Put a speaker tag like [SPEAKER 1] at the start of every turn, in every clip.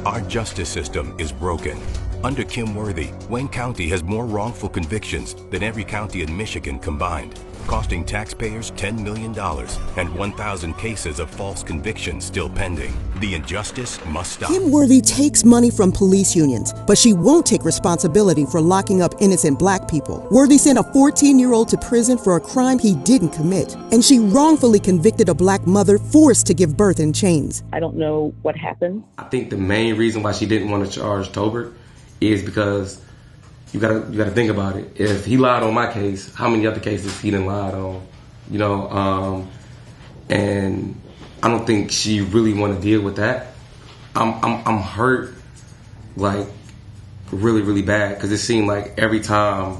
[SPEAKER 1] Our justice system is broken. Under Kim Worthy, Wayne County has more wrongful convictions than every county in Michigan combined, costing taxpayers $10 million and 1,000 cases of false convictions still pending. The injustice must stop.
[SPEAKER 2] Kim Worthy takes money from police unions, but she won't take responsibility for locking up innocent black people. Worthy sent a 14-year-old to prison for a crime he didn't commit, and she wrongfully convicted a black mother forced to give birth in chains.
[SPEAKER 3] I don't know what happened.
[SPEAKER 4] I think the main reason why she didn't want to charge Tolbert is because you gotta think about it. If he lied on my case, how many other cases he done lied on? You know, and I don't think she really want to deal with that. I'm hurt, like really, really bad, because it seemed like every time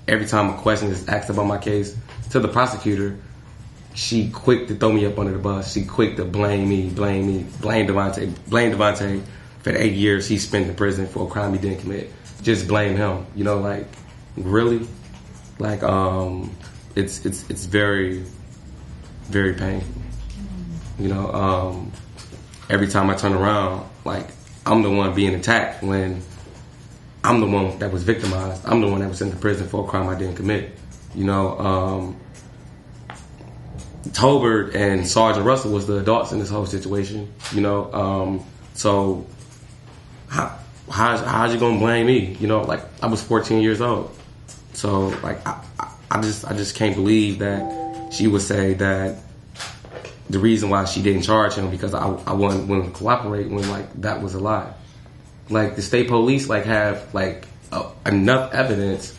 [SPEAKER 4] every time a question is asked about my case to the prosecutor, she quick to throw me up under the bus. She quick to blame Devontae for the 8 years he spent in prison for a crime he didn't commit. Just blame him. You know, like, really? Like, it's very, very painful. You know, every time I turn around, like, I'm the one being attacked when I'm the one that was victimized. I'm the one that was sent to prison for a crime I didn't commit. You know, Tolbert and Sergeant Russell was the adults in this whole situation. You know, so how's you gonna blame me? You know, like, I was 14 years old. So, like, I just can't believe that she would say that the reason why she didn't charge him because I wasn't willing to cooperate when, like, that was a lie. Like, the state police, like, have, like, enough evidence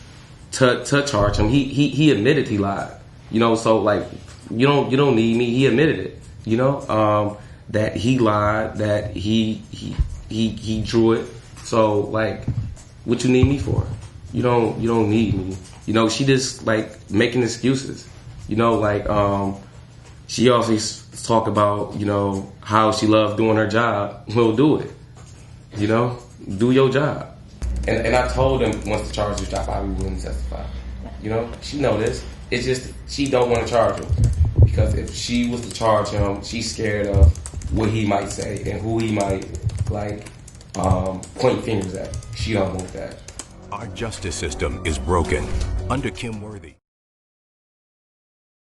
[SPEAKER 4] to charge him. He admitted he lied. You know, so, like, you don't need me. He admitted it. You know, that he lied, that he drew it. So, like, what you need me for? You don't need me. You know, she just, like, making excuses. You know, like, she always talk about, you know, how she loves doing her job. Well, do it. You know, do your job. And I told him once the charges drop, I would willing to testify. You know, she know this. It's just she don't want to charge him because if she was to charge him, she's scared of what he might say and who he might, like, point fingers at. She don't want that.
[SPEAKER 1] Our justice system is broken. Under Kim Worthy.